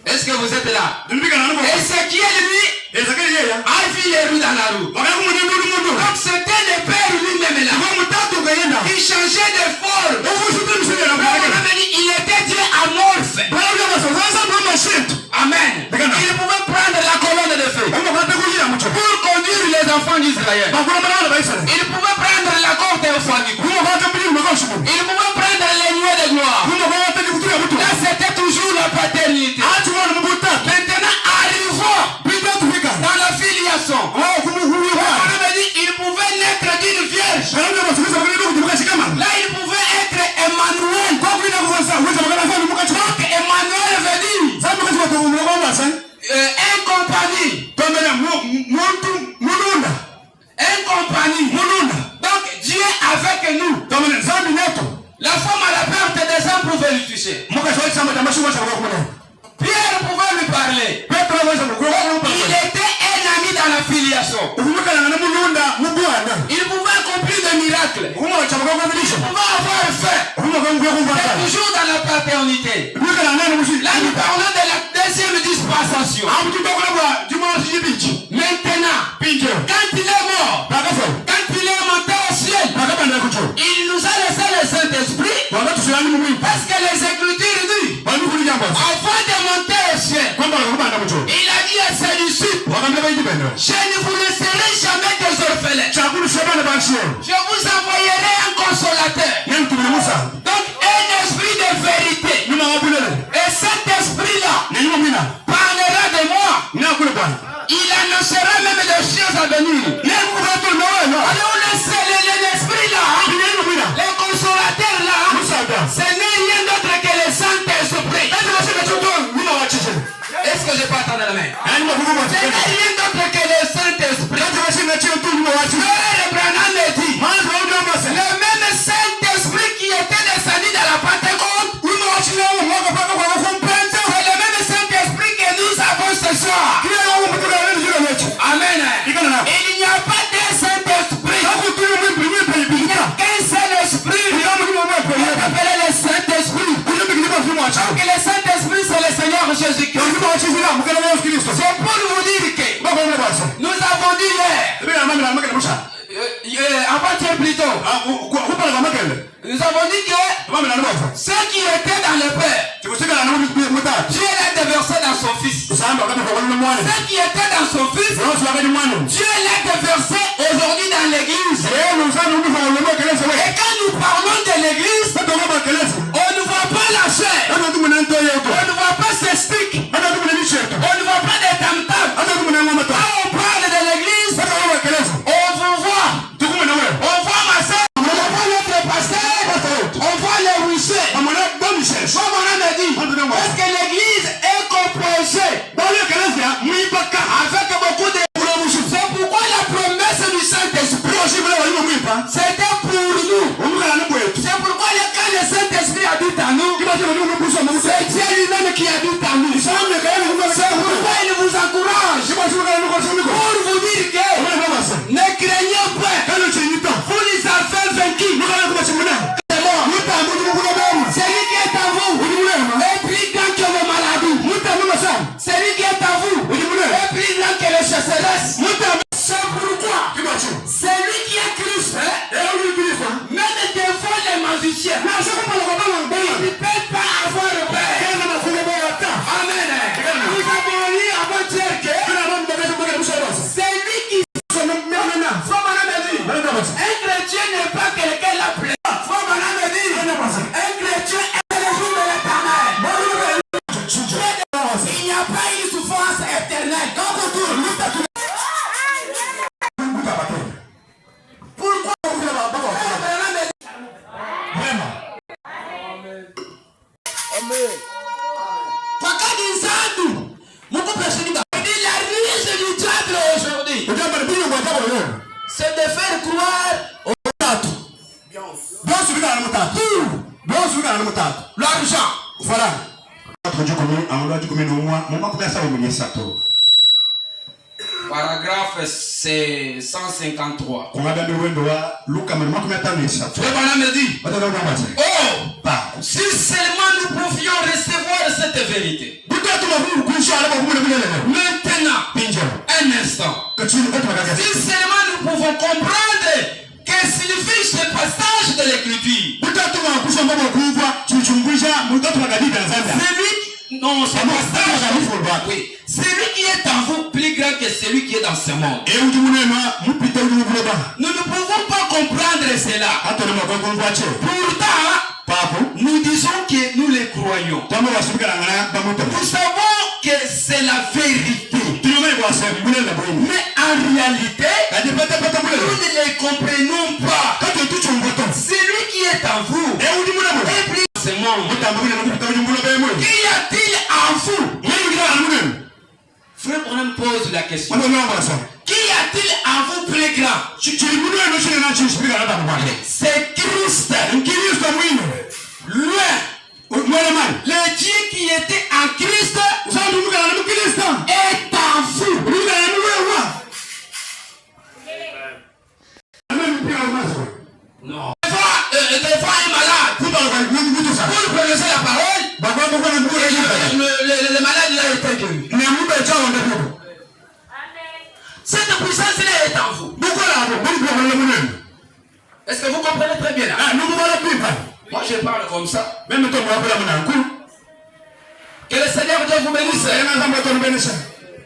Est-ce que vous êtes là? Et ce qui est lui a vu les roues dans la roue. Donc c'était le père lui-même là. Il changeait de forme. Il était Dieu amorphe. Amen. Il pouvait prendre la colonne de feu pour conduire les enfants d'Israël. Il pouvait prendre la corde euphonique. Il pouvait prendre les nuées de gloire. Là c'était toujours la paternité. Maintenant arrivons dans la filiation. Il pouvait naître d'une vierge. Là il pouvait être Emmanuel. Donc Emmanuel veut dire un compagnie. Un compagnie. Donc Dieu avec nous. La femme à la perte des hommes pouvait lui toucher. Pierre pouvait lui parler. Il était un ami dans la filiation. Il pouvait accomplir des miracles. Il pouvait avoir faim. C'est toujours dans la paternité. Là nous parlons de la deuxième dispensation. Maintenant, quand il est mort, quand il est monté au ciel, il nous a laissé le Saint-Esprit. Parce que les Écritures disent, avant de monter au ciel, il a dit à ses disciples, je ne vous laisserai jamais des orphelins. Je vous envoyerai un consolateur. Donc un esprit de vérité. Et cet esprit-là parlera de moi. Il annoncera même des choses à venir. Alors l'esprit là, les consolateurs là, ce n'est rien d'autre que le Saint-Esprit. Est-ce que je peux attendre la main? Ce n'est rien d'autre que le Saint-Esprit. Le Branham me dit, le même Saint-Esprit qui était descendu dans la Pentecôte, c'est le même Saint-Esprit que nous avons ce soir. Amen. Il n'y a pas de Saint-Esprit. Il n'y a qu'un seul esprit. Il est appelé le Saint-Esprit. Et le Saint-Esprit c'est le Seigneur Jésus-Christ. C'est pour vous dire que nous avons dit hier, avant-hier plutôt, nous avons dit que ceux qui étaient dans le Père, Dieu l'a déversé dans son Fils. Ceux qui étaient dans son Fils, Dieu l'a déversé aujourd'hui dans l'Église. Et quand nous parlons de l'Église, on ne voit pas la chair, on ne voit pas ses sticks, on ne voit pas des tam-tams. Quand on parle de l'Église, on vous voit. On voit ma soeur, on voit notre pasteur, on voit les ruisseaux. Comme on a dit, parce que l'Église est composée avec beaucoup de... C'est pourquoi la promesse du Saint-Esprit, c'était pour nous. C'est pourquoi quand le Saint-Esprit habite en nous, c'est Dieu lui-même qui habite en nous. C'est pourquoi il vous encourage pour vous dire que ne craignez pas, vous les avez vaincus. Celui qui est à vous est plus grand que vos maladies. Celui qui est à vous est plus grand que les chasseresses. C'est pourquoi celui qui est Christ, même devant les magiciens, il ne peut pas avoir peur. Amen. Nous avons lu avant-hier que c'est lui qui un chrétien n'est pas quelqu'un l'appelé. Un chrétien est le jour de l'éternel. Il n'y a pas une souffrance éternelle. Pourquoi la riche du diable aujourd'hui, c'est de faire croire au l'argent. Voilà. Paragraphe c'est 153. Le Branham me dit, oh, si seulement nous pouvions recevoir cette vérité. Maintenant, un instant. Si seulement nous pouvons comprendre qu'est-ce que signifie ce passage de l'Écriture. Non, c'est pas ça. Oui. Celui qui est en vous plus grand que celui qui est dans ce monde. Nous ne pouvons pas comprendre cela. Pourtant, nous disons que nous les croyons. Nous savons que c'est la vérité. Mais en réalité, nous ne les comprenons pas. Celui qui est en vous est plus grand que ce monde. Qu'y a-t-il en vous? Frère, on me pose la question. Qu'y a-t-il en vous plus grand? C'est Christ. Loin. Le Dieu qui était en Christ est en vous. Non. Des fois un malade. Pour prononcer la parole, le malade là est guéri. Cette puissance-là est en vous. Est-ce que vous comprenez très bien là? Moi je parle comme ça. Que le Seigneur Dieu vous bénisse.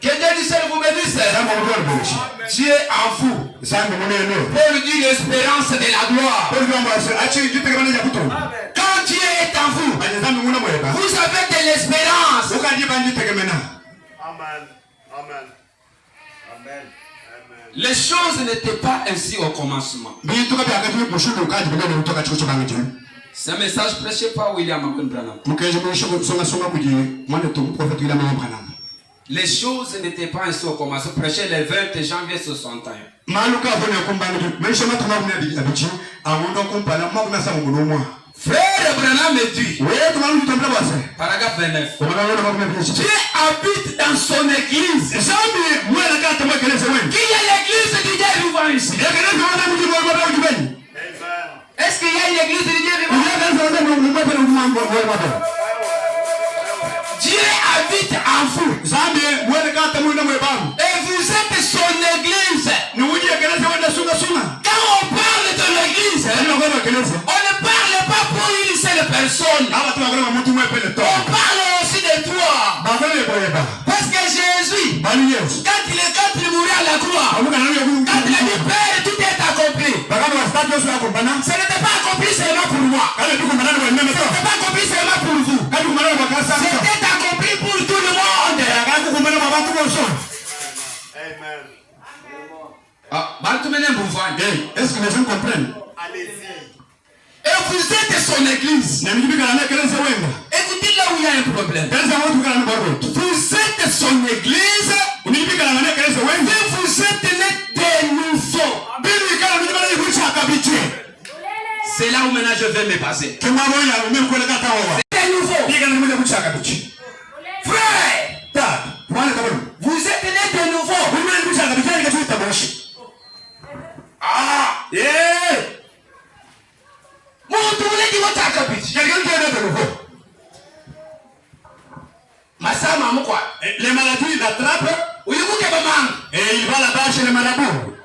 Que Dieu du ciel vous bénisse. Dieu en vous. Pour dire l'espérance de la gloire. Quand Dieu est en vous, vous avez de l'espérance. Amen. Les choses n'étaient pas ainsi au commencement. C'est un message prêché par William Branham. Les choses n'étaient pas ainsi au commencement. Prêché le 20 janvier 61. Frère Branham me dit, paragraphe 29, Dieu habite dans son église. Qui est l'église du Dieu vivant ici? Est-ce qu'il y a une église du Dieu vivant? Dieu habite en vous. Et vous êtes son église. Quand on parle de l'église, on ne parle pas pour une seule personne. On parle aussi de toi. Parce que Jésus, quand il mourait à la croix, quand il a dit Père, tout est accompli. Ce n'était pas accompli seulement pour moi. Ce n'était pas accompli seulement pour vous. C'était accompli pour tout le monde. Amen. Est-ce que les gens comprennent? Allez-y. Et vous êtes son église. Écoutez là où il y a un problème. Vous êtes son église. Et vous êtes né de nouveau. C'est là où maintenant je vais me passer. C'est de nouveau. Frère, vous êtes né de nouveau. Ah, yeah. Les maladies l'attrapent et il va là-bas chez les marabouts.